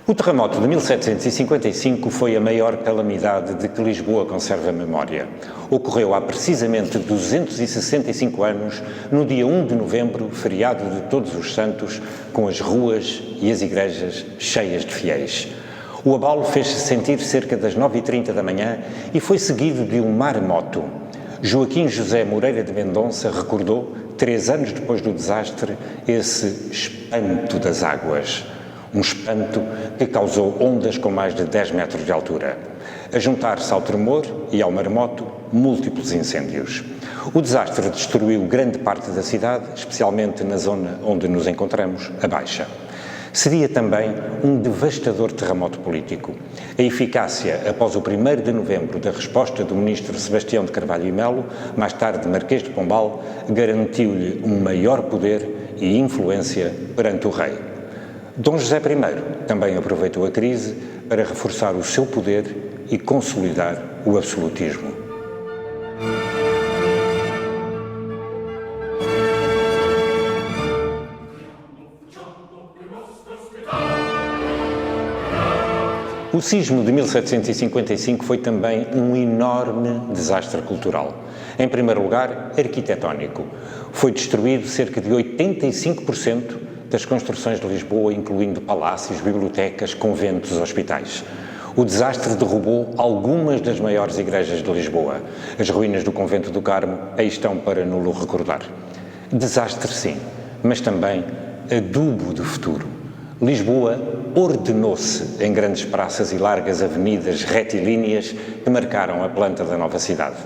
O terremoto de 1755 foi a maior calamidade de que Lisboa conserva memória. Ocorreu há precisamente 265 anos, no dia 1 de novembro, feriado de Todos os Santos, com as ruas e as igrejas cheias de fiéis. O abalo fez-se sentir cerca das 9h30 da manhã e foi seguido de um maremoto. Joaquim José Moreira de Mendonça recordou, 3 anos depois do desastre, esse espanto das águas. Um espanto que causou ondas com mais de 10 metros de altura. A juntar-se ao tremor e ao maremoto, múltiplos incêndios. O desastre destruiu grande parte da cidade, especialmente na zona onde nos encontramos, a Baixa. Seria também um devastador terremoto político. A eficácia, após o 1º de novembro, da resposta do ministro Sebastião de Carvalho e Melo, mais tarde Marquês de Pombal, garantiu-lhe um maior poder e influência perante o rei. Dom José I também aproveitou a crise para reforçar o seu poder e consolidar o absolutismo. O sismo de 1755 foi também um enorme desastre cultural. Em primeiro lugar, arquitetónico. Foi destruído cerca de 85% das construções de Lisboa, incluindo palácios, bibliotecas, conventos, hospitais. O desastre derrubou algumas das maiores igrejas de Lisboa. As ruínas do Convento do Carmo aí estão para nulo recordar. Desastre sim, mas também adubo do futuro. Lisboa ordenou-se em grandes praças e largas avenidas retilíneas que marcaram a planta da nova cidade.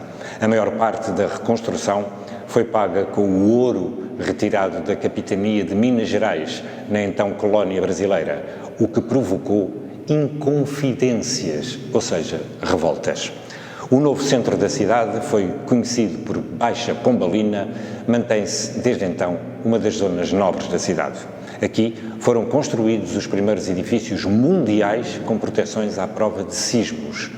A maior parte da reconstrução foi paga com o ouro retirado da capitania de Minas Gerais, na então colónia brasileira, o que provocou inconfidências, ou seja, revoltas. O novo centro da cidade foi conhecido por Baixa Pombalina, mantém-se desde então uma das zonas nobres da cidade. Aqui foram construídos os primeiros edifícios mundiais com proteções à prova de sismos.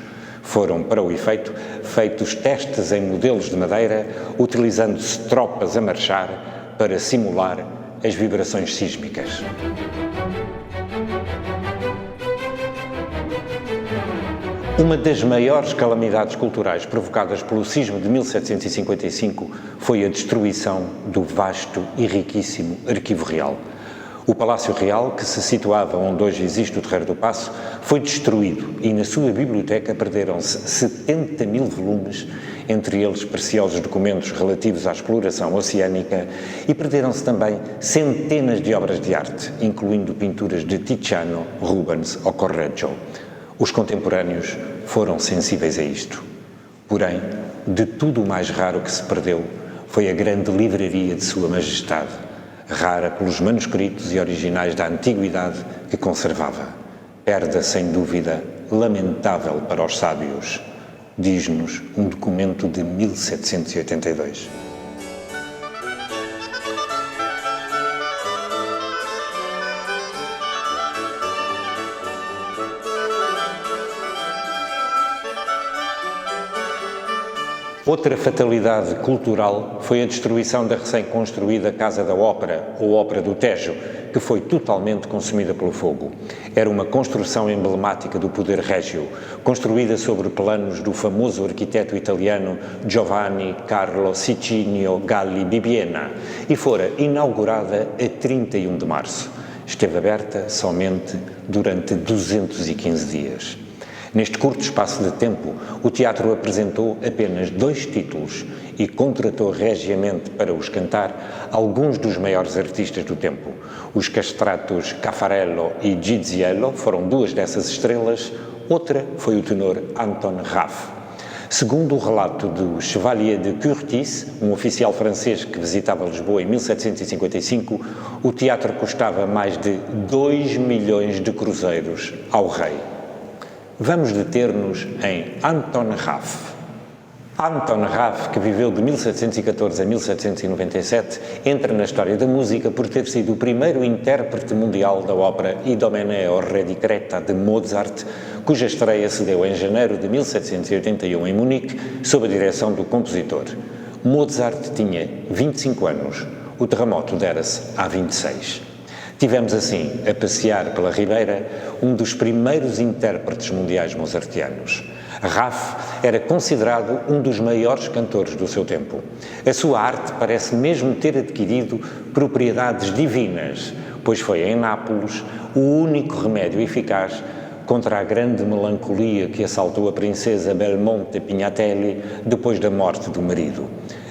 Foram, para o efeito, feitos testes em modelos de madeira, utilizando-se tropas a marchar para simular as vibrações sísmicas. Uma das maiores calamidades culturais provocadas pelo sismo de 1755 foi a destruição do vasto e riquíssimo Arquivo Real. O Palácio Real, que se situava onde hoje existe o Terreiro do Paço, foi destruído e na sua biblioteca perderam-se 70.000 volumes, entre eles preciosos documentos relativos à exploração oceânica, e perderam-se também centenas de obras de arte, incluindo pinturas de Tiziano, Rubens ou Correggio. Os contemporâneos foram sensíveis a isto. Porém, de tudo o mais raro que se perdeu foi a grande livraria de Sua Majestade, rara pelos manuscritos e originais da antiguidade que conservava. Perda, sem dúvida, lamentável para os sábios, diz-nos um documento de 1782. Outra fatalidade cultural foi a destruição da recém-construída Casa da Ópera, ou Ópera do Tejo, que foi totalmente consumida pelo fogo. Era uma construção emblemática do poder régio, construída sobre planos do famoso arquiteto italiano Giovanni Carlo Sicinio Galli Bibbiena e fora inaugurada a 31 de março. Esteve aberta somente durante 215 dias. Neste curto espaço de tempo, o teatro apresentou apenas 2 títulos e contratou regiamente para os cantar alguns dos maiores artistas do tempo. Os castratos Caffarello e Giziello foram 2 dessas estrelas, outra foi o tenor Anton Raff. Segundo o relato do Chevalier de Curtis, um oficial francês que visitava Lisboa em 1755, o teatro custava mais de 2 milhões de cruzeiros ao rei. Vamos deter-nos em Anton Raff. Anton Raff, que viveu de 1714 a 1797, entra na história da música por ter sido o primeiro intérprete mundial da ópera Idomeneo Re di Creta de Mozart, cuja estreia se deu em janeiro de 1781 em Munique, sob a direção do compositor. Mozart tinha 25 anos, o terremoto dera-se há 26. Tivemos assim, a passear pela Ribeira, um dos primeiros intérpretes mundiais mozartianos. Raff era considerado um dos maiores cantores do seu tempo. A sua arte parece mesmo ter adquirido propriedades divinas, pois foi em Nápoles o único remédio eficaz contra a grande melancolia que assaltou a princesa Belmonte Pignatelli depois da morte do marido.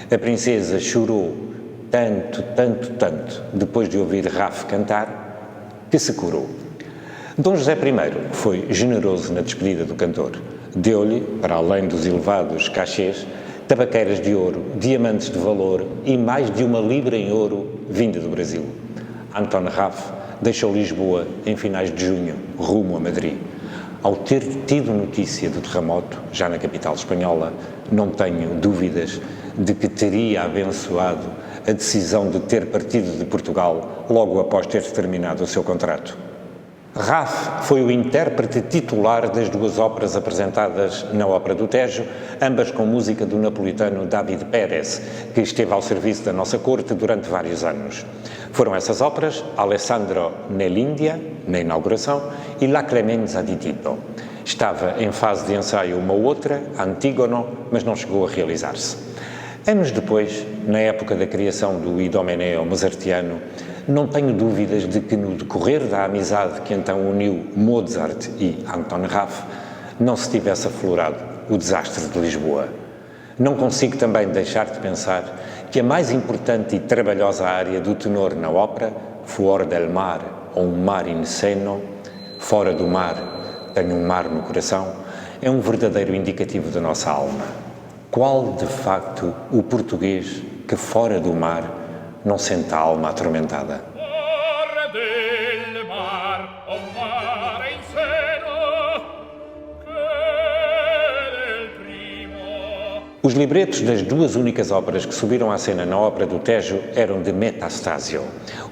A princesa chorou tanto, depois de ouvir Raff cantar, que se curou. Dom José I foi generoso na despedida do cantor. Deu-lhe, para além dos elevados cachês, tabaqueiras de ouro, diamantes de valor e mais de 1 libra em ouro vinda do Brasil. Anton Raff deixou Lisboa em finais de junho, rumo a Madrid. Ao ter tido notícia do terremoto, já na capital espanhola, não tenho dúvidas de que teria abençoado a decisão de ter partido de Portugal logo após ter terminado o seu contrato. Raff foi o intérprete titular das 2 óperas apresentadas na Ópera do Tejo, ambas com música do napolitano David Pérez, que esteve ao serviço da nossa corte durante vários anos. Foram essas óperas Alessandro nell'India, na inauguração, e La Clemenza di Tito. Estava em fase de ensaio uma outra, Antígono, mas não chegou a realizar-se. Anos depois, na época da criação do Idomeneo mozartiano, não tenho dúvidas de que no decorrer da amizade que então uniu Mozart e Anton Raff, não se tivesse aflorado o desastre de Lisboa. Não consigo também deixar de pensar que a mais importante e trabalhosa área do tenor na ópera, Fuor del Mar ou Um Mar in Seno, fora do mar, tenho um mar no coração, é um verdadeiro indicativo da nossa alma. Qual, de facto, o português que fora do mar não sente a alma atormentada? Os libretos das 2 únicas óperas que subiram à cena na Ópera do Tejo eram de Metastasio.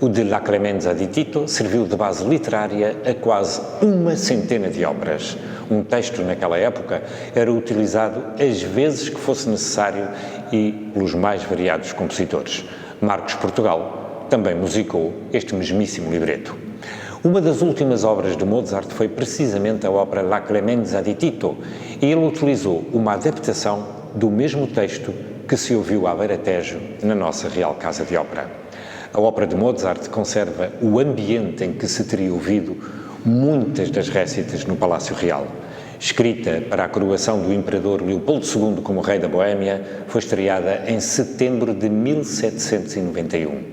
O de La Clemenza di Tito serviu de base literária a quase 100 de óperas. Um texto, naquela época, era utilizado as vezes que fosse necessário e pelos mais variados compositores. Marcos Portugal também musicou este mesmíssimo libreto. Uma das últimas obras de Mozart foi precisamente a ópera La Clemenza di Tito, e ele utilizou uma adaptação do mesmo texto que se ouviu à beira-tejo na nossa Real Casa de Ópera. A ópera de Mozart conserva o ambiente em que se teria ouvido muitas das récitas no Palácio Real. Escrita para a coroação do imperador Leopoldo II como rei da Boémia, foi estreada em setembro de 1791,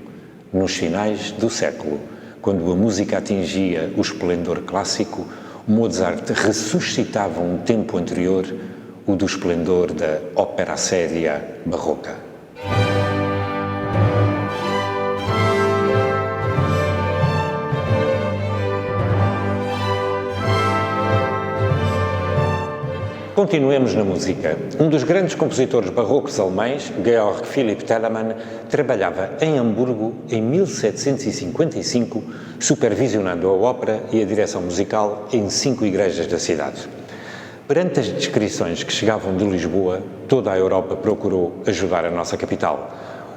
nos finais do século. Quando a música atingia o esplendor clássico, Mozart ressuscitava um tempo anterior, o do esplendor da ópera séria barroca. Continuemos na música. Um dos grandes compositores barrocos alemães, Georg Philipp Telemann, trabalhava em Hamburgo em 1755, supervisionando a ópera e a direção musical em 5 igrejas da cidade. Perante as descrições que chegavam de Lisboa, toda a Europa procurou ajudar a nossa capital,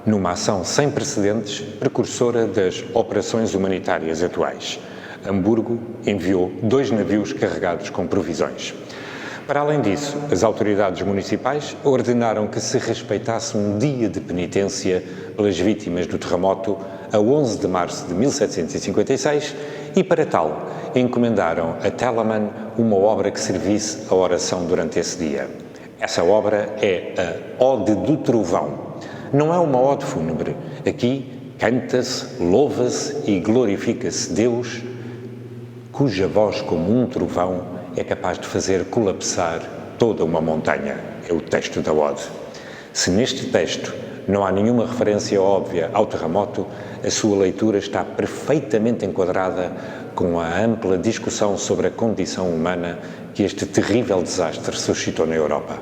numa ação sem precedentes, precursora das operações humanitárias atuais. Hamburgo enviou 2 navios carregados com provisões. Para além disso, as autoridades municipais ordenaram que se respeitasse um dia de penitência pelas vítimas do terremoto a 11 de março de 1756 e, para tal, encomendaram a Telemann uma obra que servisse a oração durante esse dia. Essa obra é a Ode do Trovão. Não é uma ode fúnebre. Aqui canta-se, louva-se e glorifica-se Deus, cuja voz, como um trovão, é capaz de fazer colapsar toda uma montanha. É o texto da ode. Se neste texto não há nenhuma referência óbvia ao terremoto, a sua leitura está perfeitamente enquadrada com a ampla discussão sobre a condição humana que este terrível desastre suscitou na Europa.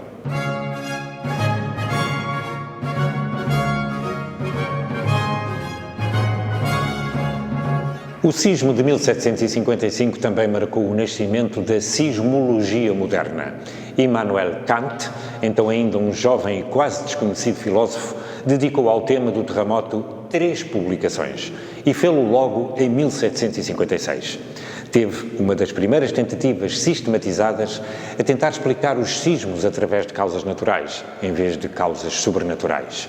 O sismo de 1755 também marcou o nascimento da sismologia moderna. Immanuel Kant, então ainda um jovem e quase desconhecido filósofo, dedicou ao tema do terremoto 3 publicações. e fê-lo logo em 1756. Teve uma das primeiras tentativas sistematizadas a tentar explicar os sismos através de causas naturais, em vez de causas sobrenaturais.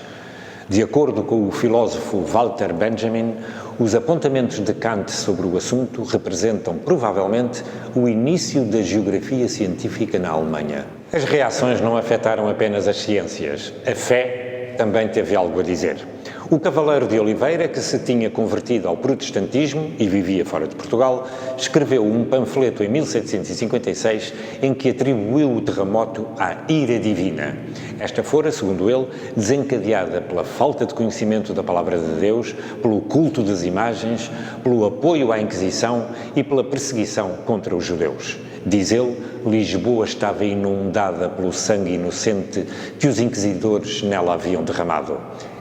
De acordo com o filósofo Walter Benjamin, os apontamentos de Kant sobre o assunto representam provavelmente o início da geografia científica na Alemanha. As reações não afetaram apenas as ciências. A fé também teve algo a dizer. O Cavaleiro de Oliveira, que se tinha convertido ao protestantismo e vivia fora de Portugal, escreveu um panfleto em 1756 em que atribuiu o terremoto à ira divina. Esta fora, segundo ele, desencadeada pela falta de conhecimento da palavra de Deus, pelo culto das imagens, pelo apoio à Inquisição e pela perseguição contra os judeus. Diz ele, Lisboa estava inundada pelo sangue inocente que os inquisidores nela haviam derramado.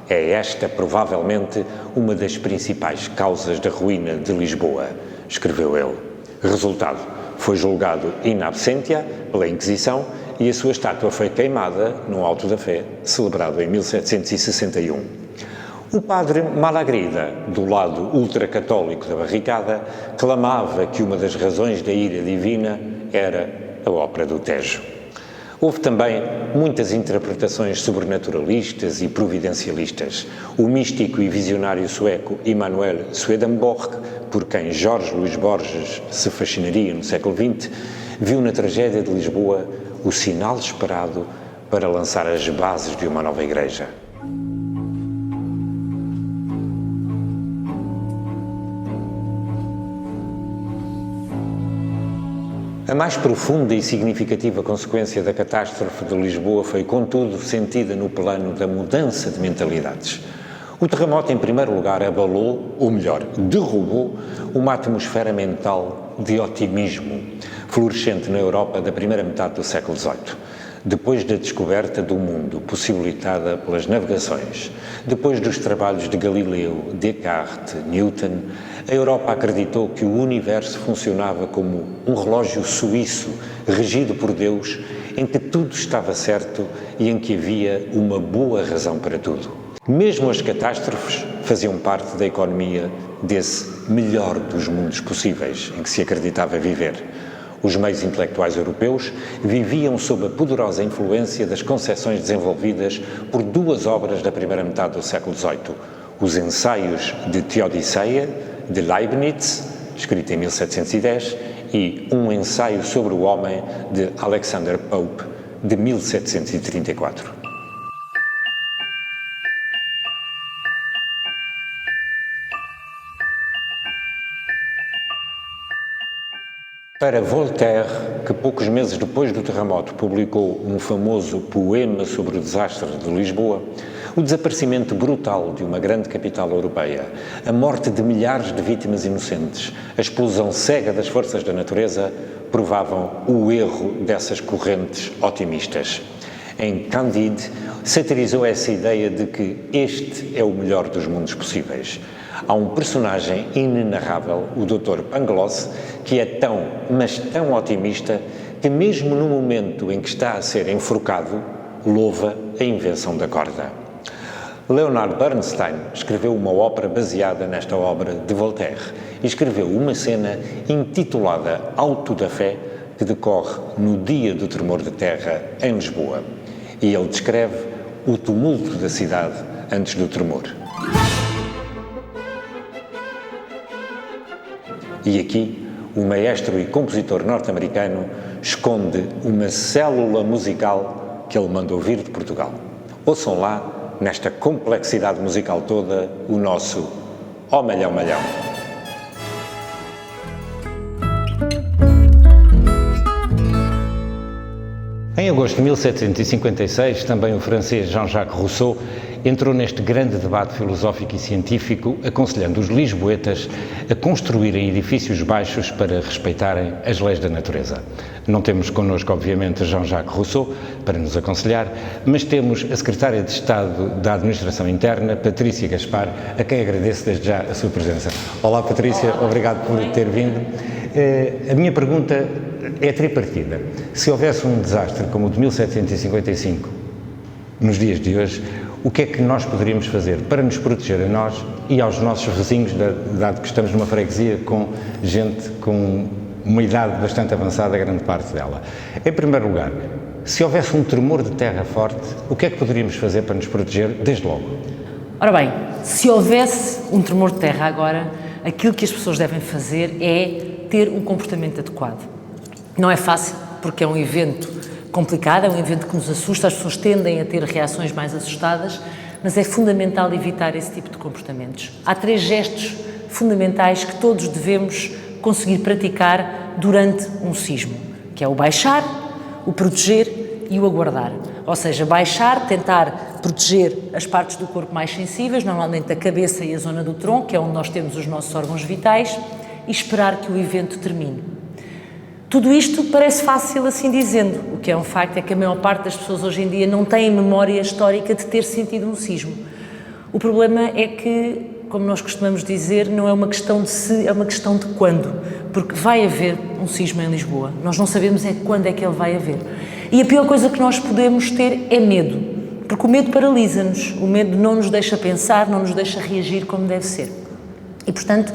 É esta, provavelmente, uma das principais causas da ruína de Lisboa, escreveu ele. Resultado, foi julgado in absentia pela Inquisição e a sua estátua foi queimada no Auto da Fé, celebrado em 1761. O padre Malagrida, do lado ultracatólico da barricada, clamava que uma das razões da ira divina era a ópera do Tejo. Houve também muitas interpretações sobrenaturalistas e providencialistas. O místico e visionário sueco Emanuel Swedenborg, por quem Jorge Luís Borges se fascinaria no século XX, viu na tragédia de Lisboa o sinal esperado para lançar as bases de uma nova igreja. A mais profunda e significativa consequência da catástrofe de Lisboa foi, contudo, sentida no plano da mudança de mentalidades. O terremoto, em primeiro lugar, abalou, ou melhor, derrubou, uma atmosfera mental de otimismo, florescente na Europa da primeira metade do século XVIII. Depois da descoberta do mundo possibilitada pelas navegações, depois dos trabalhos de Galileu, Descartes, Newton, a Europa acreditou que o universo funcionava como um relógio suíço, regido por Deus, em que tudo estava certo e em que havia uma boa razão para tudo. Mesmo as catástrofes faziam parte da economia desse melhor dos mundos possíveis em que se acreditava viver. Os meios intelectuais europeus viviam sob a poderosa influência das concepções desenvolvidas por duas obras da primeira metade do século XVIII, os Ensaios de Teodiceia, de Leibniz, escrito em 1710, e Um Ensaio sobre o Homem, de Alexander Pope, de 1734. Para Voltaire, que poucos meses depois do terremoto publicou um famoso poema sobre o desastre de Lisboa, o desaparecimento brutal de uma grande capital europeia, a morte de milhares de vítimas inocentes, a explosão cega das forças da natureza, provavam o erro dessas correntes otimistas. Em Candide, satirizou essa ideia de que este é o melhor dos mundos possíveis. Há um personagem inenarrável, o Dr. Pangloss, que é tão, mas tão otimista, que mesmo no momento em que está a ser enforcado, louva a invenção da corda. Leonard Bernstein escreveu uma ópera baseada nesta obra de Voltaire e escreveu uma cena intitulada Auto da Fé, que decorre no dia do tremor de terra em Lisboa. E ele descreve o tumulto da cidade antes do tremor. E aqui, o maestro e compositor norte-americano esconde uma célula musical que ele mandou vir de Portugal. Ouçam lá, nesta complexidade musical toda, o nosso Ó Malhão Malhão. Em agosto de 1756, também o francês Jean-Jacques Rousseau entrou neste grande debate filosófico e científico, aconselhando os lisboetas a construírem edifícios baixos para respeitarem as leis da natureza. Não temos connosco, obviamente, Jean-Jacques Rousseau para nos aconselhar, mas temos a Secretária de Estado da Administração Interna, Patrícia Gaspar, a quem agradeço desde já a sua presença. Olá, Patrícia, obrigado por ter vindo. A minha pergunta é tripartida. Se houvesse um desastre como o de 1755, nos dias de hoje, o que é que nós poderíamos fazer para nos proteger a nós e aos nossos vizinhos, dado que estamos numa freguesia com gente com uma idade bastante avançada, grande parte dela. Em primeiro lugar, se houvesse um tremor de terra forte, o que é que poderíamos fazer para nos proteger desde logo? Ora bem, se houvesse um tremor de terra agora, aquilo que as pessoas devem fazer é ter um comportamento adequado. Não é fácil, porque é um evento complicado, é um evento que nos assusta, as pessoas tendem a ter reações mais assustadas, mas é fundamental evitar esse tipo de comportamentos. Há 3 gestos fundamentais que todos devemos conseguir praticar durante um sismo, que é o baixar, o proteger e o aguardar. Ou seja, baixar, tentar proteger as partes do corpo mais sensíveis, normalmente a cabeça e a zona do tronco, que é onde nós temos os nossos órgãos vitais, e esperar que o evento termine. Tudo isto parece fácil assim dizendo, o que é um facto é que a maior parte das pessoas hoje em dia não tem memória histórica de ter sentido um sismo. O problema é que, como nós costumamos dizer, não é uma questão de se, é uma questão de quando, porque vai haver um sismo em Lisboa, nós não sabemos é quando é que ele vai haver. E a pior coisa que nós podemos ter é medo, porque o medo paralisa-nos, o medo não nos deixa pensar, não nos deixa reagir como deve ser. E, portanto,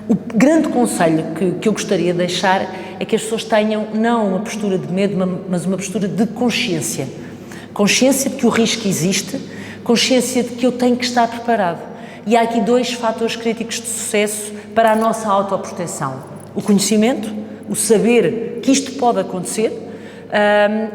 o grande conselho que eu gostaria de deixar é que as pessoas tenham não uma postura de medo, mas uma postura de consciência. Consciência de que o risco existe, consciência de que eu tenho que estar preparado. E há aqui 2 fatores críticos de sucesso para a nossa autoproteção. O conhecimento, o saber que isto pode acontecer,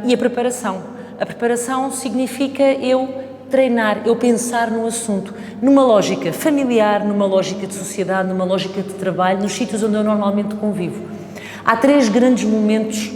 e a preparação. A preparação significa eu treinar, eu pensar no assunto, numa lógica familiar, numa lógica de sociedade, numa lógica de trabalho, nos sítios onde eu normalmente convivo. Há 3 grandes momentos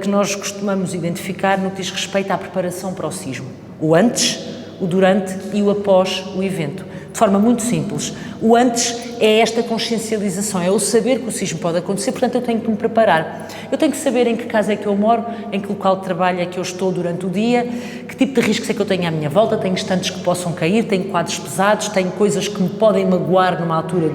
que nós costumamos identificar no que diz respeito à preparação para o sismo. O antes, o durante e o após o evento. De forma muito simples. O antes é esta consciencialização, é o saber que o sismo pode acontecer, portanto eu tenho que me preparar. Eu tenho que saber em que casa é que eu moro, em que local de trabalho é que eu estou durante o dia, que tipo de riscos é que eu tenho à minha volta, tenho estantes que possam cair, tenho quadros pesados, tenho coisas que me podem magoar numa altura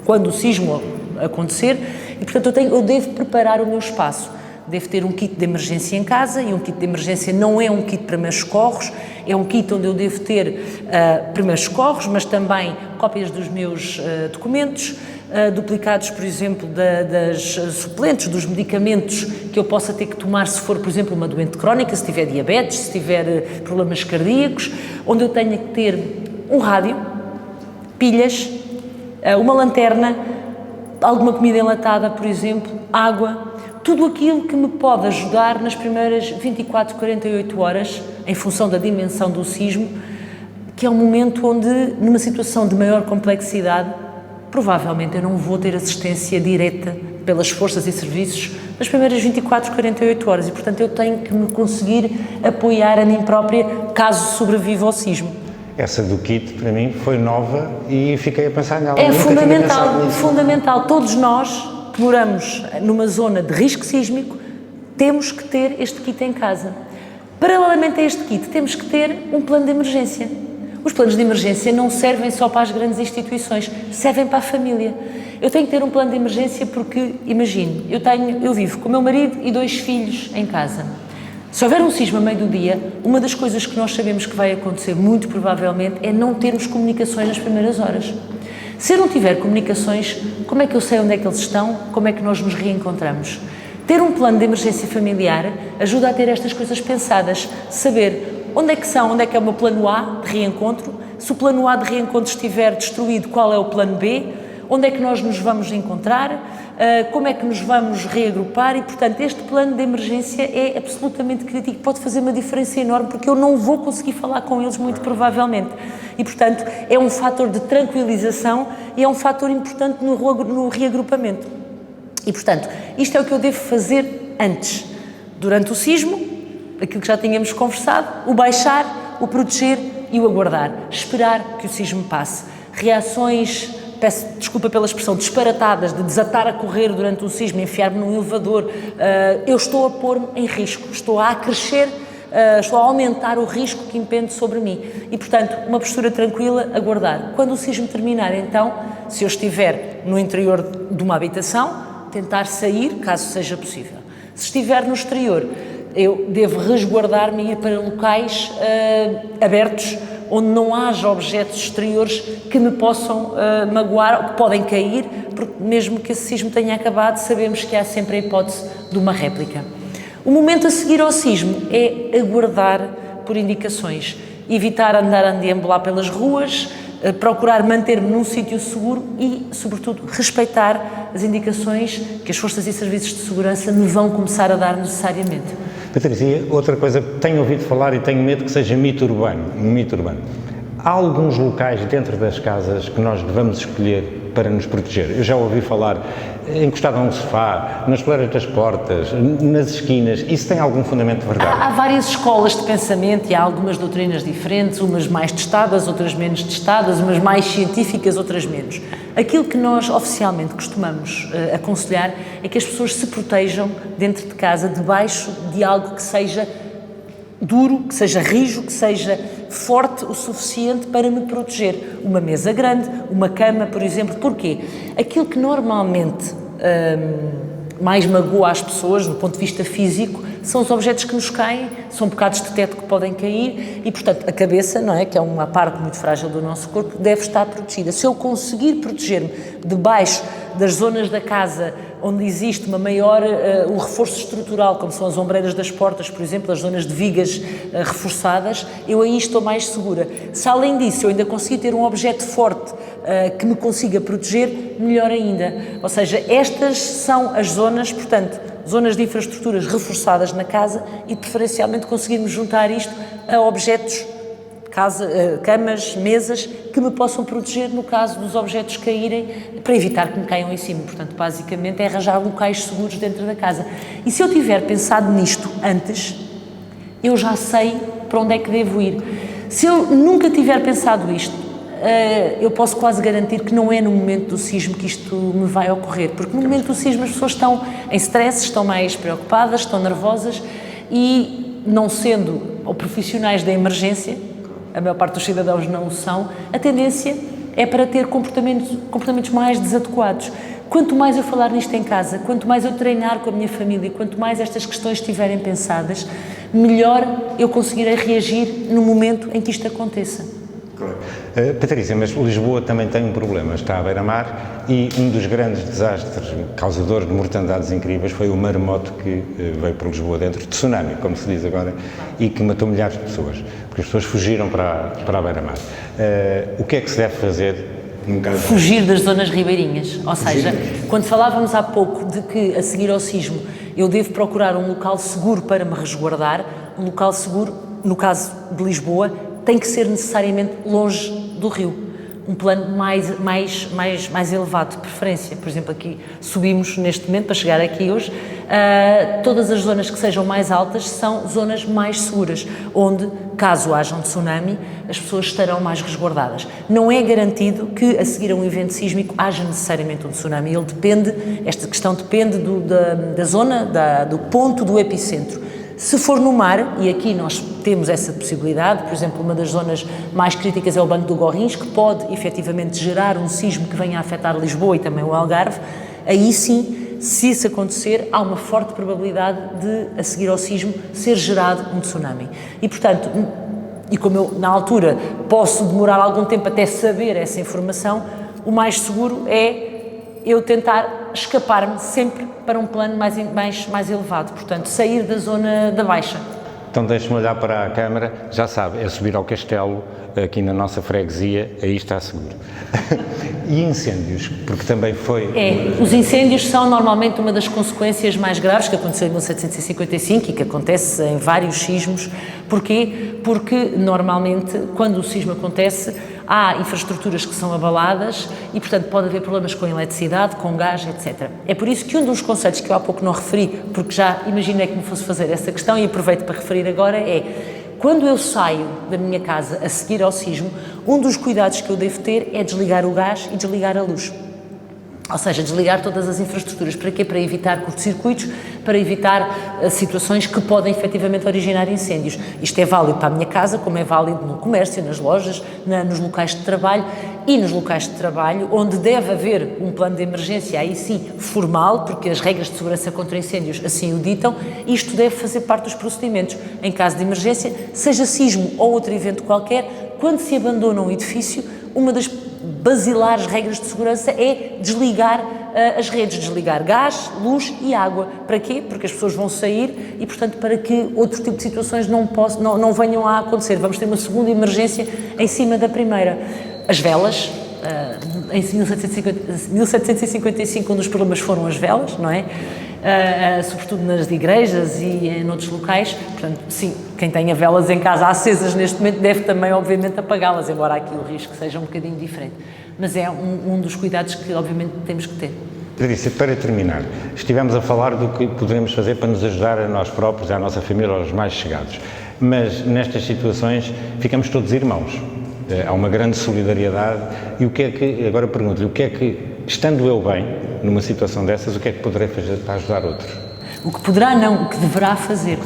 quando o sismo acontecer e, portanto, eu devo preparar o meu espaço. Devo ter um kit de emergência em casa e um kit de emergência não é um kit para primeiros socorros, é um kit onde eu devo ter primeiros socorros, mas também cópias dos meus documentos, duplicados, por exemplo, das suplentes, dos medicamentos que eu possa ter que tomar se for, por exemplo, uma doente crónica, se tiver diabetes, se tiver problemas cardíacos, onde eu tenha que ter um rádio, pilhas, uma lanterna, alguma comida enlatada, por exemplo, água, tudo aquilo que me pode ajudar nas primeiras 24, 48 horas, em função da dimensão do sismo, que é um momento onde, numa situação de maior complexidade, provavelmente eu não vou ter assistência direta pelas forças e serviços nas primeiras 24, 48 horas e, portanto, eu tenho que me conseguir apoiar a mim própria caso sobreviva ao sismo. Essa do kit, para mim, foi nova e fiquei a pensar nela. É fundamental, fundamental. Todos nós que moramos numa zona de risco sísmico, temos que ter este kit em casa. Paralelamente a este kit, temos que ter um plano de emergência. Os planos de emergência não servem só para as grandes instituições, servem para a família. Eu tenho que ter um plano de emergência porque, imagine, eu vivo com o meu marido e 2 filhos em casa. Se houver um sismo a meio do dia, uma das coisas que nós sabemos que vai acontecer, muito provavelmente, é não termos comunicações nas primeiras horas. Se eu não tiver comunicações, como é que eu sei onde é que eles estão? Como é que nós nos reencontramos? Ter um plano de emergência familiar ajuda a ter estas coisas pensadas, saber onde é que são, onde é que é o meu plano A de reencontro, se o plano A de reencontro estiver destruído, qual é o plano B, onde é que nós nos vamos encontrar, como é que nos vamos reagrupar e, portanto, este plano de emergência é absolutamente crítico, pode fazer uma diferença enorme porque eu não vou conseguir falar com eles muito provavelmente e, portanto, é um fator de tranquilização e é um fator importante no reagrupamento. E, portanto, isto é o que eu devo fazer antes, durante o sismo, aquilo que já tínhamos conversado, o baixar, o proteger e o aguardar, esperar que o sismo passe. Reações, peço desculpa pela expressão, disparatadas, de desatar a correr durante o sismo, enfiar-me num elevador, eu estou a pôr-me em risco, estou a acrescer, estou a aumentar o risco que impende sobre mim. E, portanto, uma postura tranquila, aguardar. Quando o sismo terminar, então, se eu estiver no interior de uma habitação, tentar sair, caso seja possível. Se estiver no exterior, eu devo resguardar-me e ir para locais abertos, onde não haja objetos exteriores que me possam magoar ou que podem cair, porque mesmo que esse sismo tenha acabado, sabemos que há sempre a hipótese de uma réplica. O momento a seguir ao sismo é aguardar por indicações, evitar andar a deambular pelas ruas, procurar manter-me num sítio seguro e, sobretudo, respeitar as indicações que as forças e serviços de segurança me vão começar a dar necessariamente. Patrícia, outra coisa que tenho ouvido falar e tenho medo que seja mito urbano, Há alguns locais dentro das casas que nós devemos escolher para nos proteger. Eu já ouvi falar encostado a um sofá, nas coleiras das portas, nas esquinas. Isso tem algum fundamento de verdade? Há várias escolas de pensamento e há algumas doutrinas diferentes, umas mais testadas, outras menos testadas, umas mais científicas, outras menos. Aquilo que nós oficialmente costumamos aconselhar é que as pessoas se protejam dentro de casa, debaixo de algo que seja duro, que seja rijo, que seja forte o suficiente para me proteger. Uma mesa grande, uma cama, por exemplo. Porquê? Aquilo que normalmente mais magoa as pessoas, do ponto de vista físico, são os objetos que nos caem, são bocados de teto que podem cair e, portanto, a cabeça, não é, que é uma parte muito frágil do nosso corpo, deve estar protegida. Se eu conseguir proteger-me debaixo das zonas da casa onde existe uma maior, um reforço estrutural, como são as ombreiras das portas, por exemplo, as zonas de vigas reforçadas, eu aí estou mais segura. Se além disso eu ainda conseguir ter um objeto forte que me consiga proteger, melhor ainda. Ou seja, estas são as zonas, portanto, zonas de infraestruturas reforçadas na casa e preferencialmente conseguirmos juntar isto a objetos, camas, mesas, que me possam proteger no caso dos objetos caírem, para evitar que me caiam em cima. Portanto, basicamente é arranjar locais seguros dentro da casa. E se eu tiver pensado nisto antes, eu já sei para onde é que devo ir. Se eu nunca tiver pensado isto, eu posso quase garantir que não é no momento do sismo que isto me vai ocorrer, porque no momento do sismo as pessoas estão em stress, estão mais preocupadas, estão nervosas e, não sendo profissionais da emergência, a maior parte dos cidadãos não o são, a tendência é para ter comportamentos mais desadequados. Quanto mais eu falar nisto em casa, quanto mais eu treinar com a minha família, quanto mais estas questões estiverem pensadas, melhor eu conseguirei reagir no momento em que isto aconteça. Claro. Patrícia, mas Lisboa também tem um problema, está à beira-mar e um dos grandes desastres causadores de mortandades incríveis foi o maremoto que veio por Lisboa dentro, de tsunami, como se diz agora, e que matou milhares de pessoas, porque as pessoas fugiram para a beira-mar. O que é que se deve fazer? Fugir das zonas ribeirinhas, ou seja, quando falávamos há pouco de que a seguir ao sismo eu devo procurar um local seguro para me resguardar, um local seguro, no caso de Lisboa, tem que ser necessariamente longe do rio, um plano mais elevado, de preferência. Por exemplo, aqui subimos neste momento, para chegar aqui hoje, todas as zonas que sejam mais altas são zonas mais seguras, onde, caso haja um tsunami, as pessoas estarão mais resguardadas. Não é garantido que a seguir a um evento sísmico haja necessariamente um tsunami, esta questão depende da zona, do ponto do epicentro. Se for no mar, e aqui nós temos essa possibilidade, por exemplo, uma das zonas mais críticas é o Banco do Gorrins, que pode efetivamente gerar um sismo que venha a afetar Lisboa e também o Algarve, aí sim, se isso acontecer, há uma forte probabilidade de, a seguir ao sismo, ser gerado um tsunami. E, portanto, e como eu, na altura, posso demorar algum tempo até saber essa informação, o mais seguro é eu tentar escapar-me sempre para um plano mais elevado, portanto, sair da zona da baixa. Então deixe-me olhar para a câmara, já sabe, é subir ao castelo, aqui na nossa freguesia, aí está seguro. E incêndios, porque também foi... Os incêndios são normalmente uma das consequências mais graves que aconteceu em 1755 e que acontece em vários sismos. Porquê? Porque normalmente, quando o sismo acontece, há infraestruturas que são abaladas e, portanto, pode haver problemas com eletricidade, com gás, etc. É por isso que um dos conceitos que eu há pouco não referi, porque já imaginei que me fosse fazer essa questão e aproveito para referir agora, é quando eu saio da minha casa a seguir ao sismo, um dos cuidados que eu devo ter é desligar o gás e desligar a luz. Ou seja, desligar todas as infraestruturas. Para quê? Para evitar curtos-circuitos, para evitar situações que podem efetivamente originar incêndios. Isto é válido para a minha casa, como é válido no comércio, nas lojas, nos locais de trabalho e nos locais de trabalho, onde deve haver um plano de emergência, aí sim, formal, porque as regras de segurança contra incêndios assim o ditam, e isto deve fazer parte dos procedimentos. Em caso de emergência, seja sismo ou outro evento qualquer, quando se abandona um edifício, uma das basilares regras de segurança é desligar as redes, desligar gás, luz e água. Para quê? Porque as pessoas vão sair e, portanto, para que outro tipo de situações não venham a acontecer. Vamos ter uma segunda emergência em cima da primeira. As velas, em 1755 um dos problemas foram as velas, não é? Sobretudo nas igrejas e noutros locais. Portanto, sim, quem tenha velas em casa acesas neste momento deve também, obviamente, apagá-las, embora aqui o risco seja um bocadinho diferente. Mas é um dos cuidados que, obviamente, temos que ter. Patrícia, para terminar, estivemos a falar do que poderemos fazer para nos ajudar a nós próprios, à nossa família, aos mais chegados. Mas nestas situações ficamos todos irmãos. Há uma grande solidariedade. E o que é que, agora pergunto-lhe, o que é que, estando eu bem numa situação dessas, o que é que poderei fazer para ajudar outros? O que poderá não, o que deverá fazer.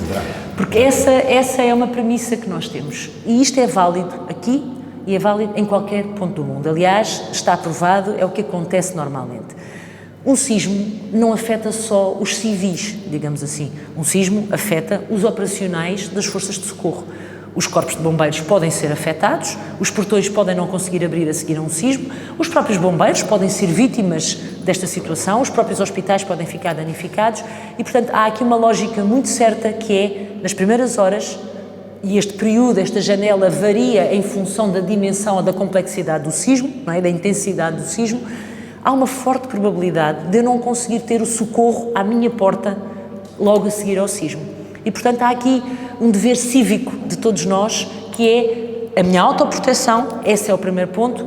Porque essa é uma premissa que nós temos. E isto é válido aqui e é válido em qualquer ponto do mundo. Aliás, está provado, é o que acontece normalmente. Um sismo não afeta só os civis, digamos assim. Um sismo afeta os operacionais das forças de socorro. Os corpos de bombeiros podem ser afetados, os portões podem não conseguir abrir a seguir a um sismo, os próprios bombeiros podem ser vítimas desta situação, os próprios hospitais podem ficar danificados e, portanto, há aqui uma lógica muito certa que é, nas primeiras horas, e este período, esta janela varia em função da dimensão ou da complexidade do sismo, não é? Da intensidade do sismo, há uma forte probabilidade de eu não conseguir ter o socorro à minha porta logo a seguir ao sismo. E, portanto, há aqui um dever cívico de todos nós, que é a minha autoproteção, esse é o primeiro ponto.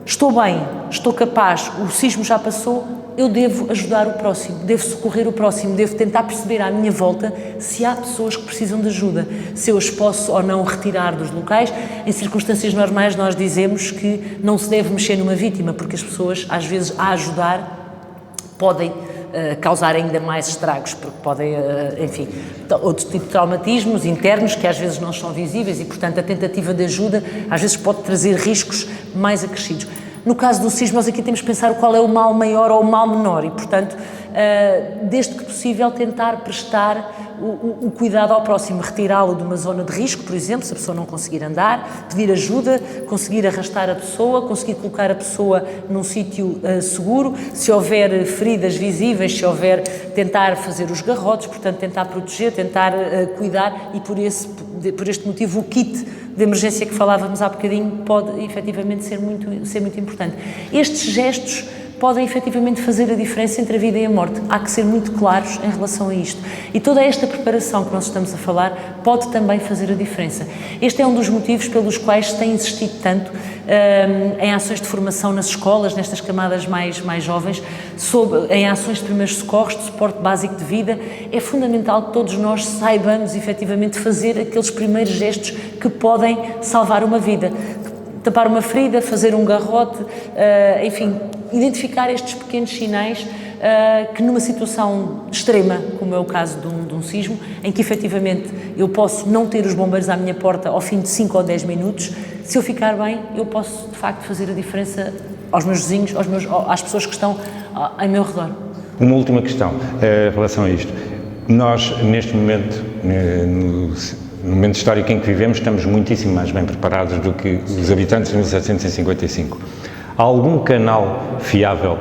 Estou bem, estou capaz, o sismo já passou, eu devo ajudar o próximo, devo socorrer o próximo, devo tentar perceber à minha volta se há pessoas que precisam de ajuda, se eu as posso ou não retirar dos locais. Em circunstâncias normais nós dizemos que não se deve mexer numa vítima, porque as pessoas, às vezes, a ajudar, podem causar ainda mais estragos, porque podem, enfim, outro tipo de traumatismos internos que às vezes não são visíveis e, portanto, a tentativa de ajuda às vezes pode trazer riscos mais acrescidos. No caso do sismo, nós aqui temos que pensar qual é o mal maior ou o mal menor e, portanto, desde que possível, tentar prestar o cuidado ao próximo, retirá-lo de uma zona de risco, por exemplo, se a pessoa não conseguir andar, pedir ajuda, conseguir arrastar a pessoa, conseguir colocar a pessoa num sítio seguro, se houver feridas visíveis, se houver, tentar fazer os garrotes, portanto, tentar proteger, tentar cuidar e, por este motivo, o kit de emergência que falávamos há bocadinho pode, efetivamente, ser muito importante. Estes gestos podem efetivamente fazer a diferença entre a vida e a morte. Há que ser muito claros em relação a isto. E toda esta preparação que nós estamos a falar pode também fazer a diferença. Este é um dos motivos pelos quais se tem insistido tanto em ações de formação nas escolas, nestas camadas mais jovens, em ações de primeiros socorros, de suporte básico de vida. É fundamental que todos nós saibamos efetivamente fazer aqueles primeiros gestos que podem salvar uma vida. Tapar uma ferida, fazer um garrote, enfim, identificar estes pequenos sinais que numa situação extrema, como é o caso de um sismo, em que efetivamente eu posso não ter os bombeiros à minha porta ao fim de 5 ou 10 minutos, se eu ficar bem, eu posso de facto fazer a diferença aos meus vizinhos, às pessoas que estão ao meu redor. Uma última questão em relação a isto. Nós, neste momento, no momento histórico em que vivemos, estamos muitíssimo mais bem preparados do que os habitantes de 1755. Há algum canal fiável?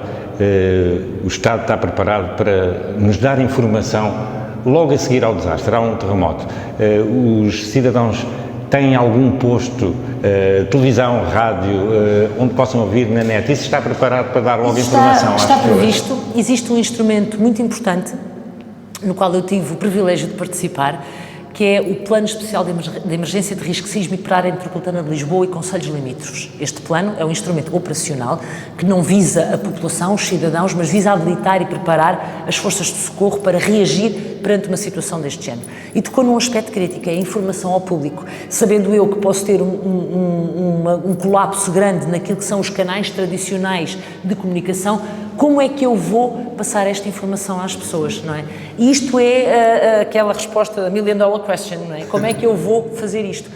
O Estado está preparado para nos dar informação logo a seguir ao desastre? Há um terremoto. Os cidadãos têm algum posto, televisão, rádio, onde possam ouvir na net? Isso está preparado para dar logo informação às pessoas? Está previsto. Existe um instrumento muito importante, no qual eu tive o privilégio de participar, que é o Plano Especial de Emergência de Risco Sísmico para a Área Metropolitana de Lisboa e Concelhos Limítrofes. Este plano é um instrumento operacional que não visa a população, os cidadãos, mas visa habilitar e preparar as forças de socorro para reagir perante uma situação deste género. E tocou num aspecto crítico, é a informação ao público. Sabendo eu que posso ter um colapso grande naquilo que são os canais tradicionais de comunicação, como é que eu vou passar esta informação às pessoas, não é? E isto é aquela resposta, a million dollar question, não é? Como é que eu vou fazer isto?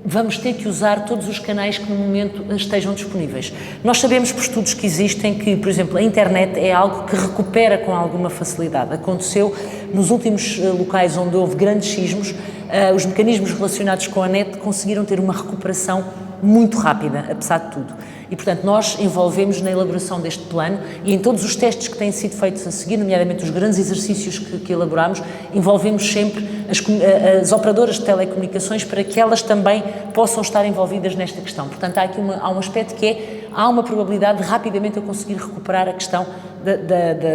Vamos ter que usar todos os canais que no momento estejam disponíveis. Nós sabemos por estudos que existem que, por exemplo, a internet é algo que recupera com alguma facilidade. Aconteceu nos últimos locais onde houve grandes sismos, os mecanismos relacionados com a net conseguiram ter uma recuperação muito rápida, apesar de tudo. E, portanto, nós envolvemos na elaboração deste plano e em todos os testes que têm sido feitos a seguir, nomeadamente os grandes exercícios que elaboramos, envolvemos sempre as operadoras de telecomunicações para que elas também possam estar envolvidas nesta questão. Portanto, há um aspecto que há uma probabilidade de rapidamente eu conseguir recuperar a questão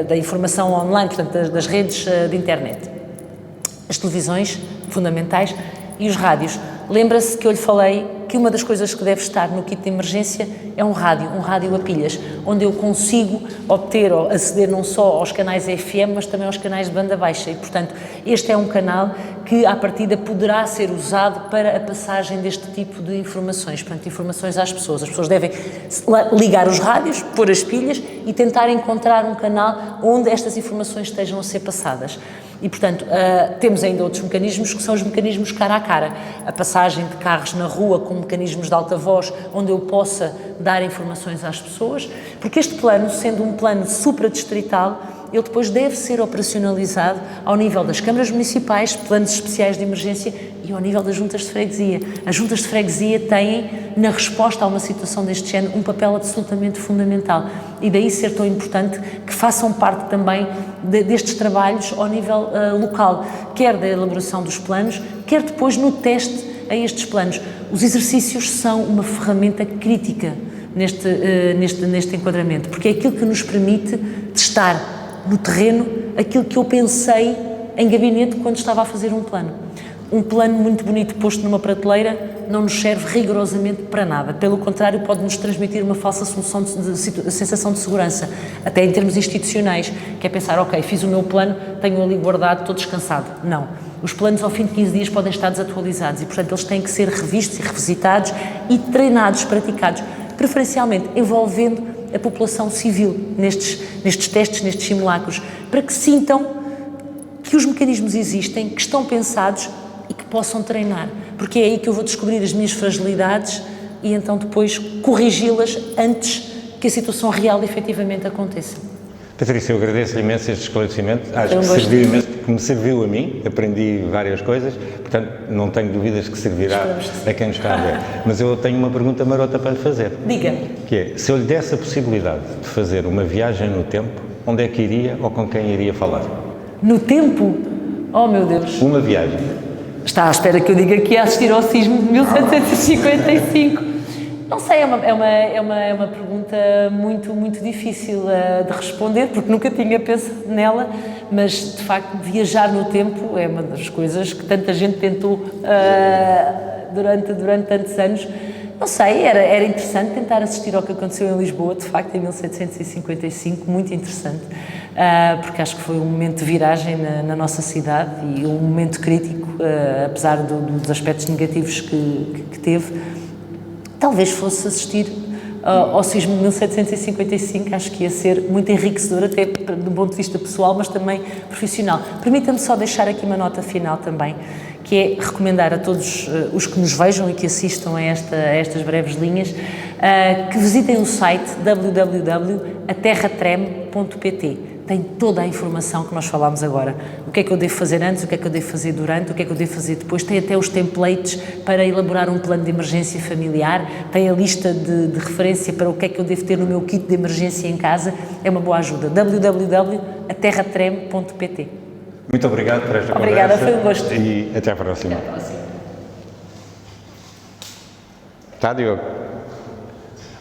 da informação online, portanto, das redes de internet. As televisões, fundamentais, e os rádios. Lembra-se que eu lhe falei que uma das coisas que deve estar no kit de emergência é um rádio a pilhas, onde eu consigo obter ou aceder não só aos canais FM, mas também aos canais de banda baixa. E, portanto, este é um canal que, à partida, poderá ser usado para a passagem deste tipo de informações, portanto, informações às pessoas. As pessoas devem ligar os rádios, pôr as pilhas e tentar encontrar um canal onde estas informações estejam a ser passadas. E, portanto, temos ainda outros mecanismos que são os mecanismos cara a cara. A passagem de carros na rua com mecanismos de alta voz, onde eu possa dar informações às pessoas, porque este plano, sendo um plano supradistrital, ele depois deve ser operacionalizado ao nível das câmaras municipais, planos especiais de emergência e ao nível das juntas de freguesia. As juntas de freguesia têm, na resposta a uma situação deste género, um papel absolutamente fundamental e daí ser tão importante que façam parte também destes trabalhos ao nível local, quer da elaboração dos planos, quer depois no teste a estes planos. Os exercícios são uma ferramenta crítica neste enquadramento, porque é aquilo que nos permite testar no terreno aquilo que eu pensei em gabinete quando estava a fazer um plano. Um plano muito bonito posto numa prateleira não nos serve rigorosamente para nada. Pelo contrário, pode-nos transmitir uma falsa sensação de segurança, até em termos institucionais, que é pensar, ok, fiz o meu plano, tenho ali guardado, estou descansado. Não. Os planos ao fim de 15 dias podem estar desatualizados e, portanto, eles têm que ser revistos e revisitados e treinados, praticados, preferencialmente envolvendo a população civil nestes testes, nestes simulacros, para que sintam que os mecanismos existem, que estão pensados e que possam treinar, porque é aí que eu vou descobrir as minhas fragilidades e então depois corrigi-las antes que a situação real efetivamente aconteça. Patrícia, eu agradeço-lhe imenso este esclarecimento, acho que serviu imenso, porque me serviu a mim, aprendi várias coisas, portanto não tenho dúvidas que servirá a quem nos está a ver. Mas eu tenho uma pergunta marota para lhe fazer. Diga. Que é, se eu lhe desse a possibilidade de fazer uma viagem no tempo, onde é que iria ou com quem iria falar? No tempo? Oh meu Deus! Uma viagem. Está à espera que eu diga que ia assistir ao sismo de 1755. Não sei, é uma pergunta muito difícil de responder, porque nunca tinha pensado nela, mas de facto viajar no tempo é uma das coisas que tanta gente tentou durante tantos anos. Não sei, era interessante tentar assistir ao que aconteceu em Lisboa, de facto, em 1755, muito interessante, porque acho que foi um momento de viragem na nossa cidade e um momento crítico, apesar dos aspectos negativos que teve. Talvez fosse assistir ao sismo de 1755, acho que ia ser muito enriquecedor, até do ponto de vista pessoal, mas também profissional. Permita-me só deixar aqui uma nota final também, que é recomendar a todos os que nos vejam e que assistam a estas breves linhas, que visitem o site www.aterratreme.pt. Tem toda a informação que nós falámos agora. O que é que eu devo fazer antes, o que é que eu devo fazer durante, o que é que eu devo fazer depois. Tem até os templates para elaborar um plano de emergência familiar, tem a lista de referência para o que é que eu devo ter no meu kit de emergência em casa. É uma boa ajuda. www.aterratreme.pt. Muito obrigado por esta conversa. Obrigada, foi um gosto. E até à próxima. Até à próxima. Tá, Diogo?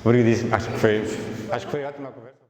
Obrigadíssimo. Acho que foi ótima a conversa.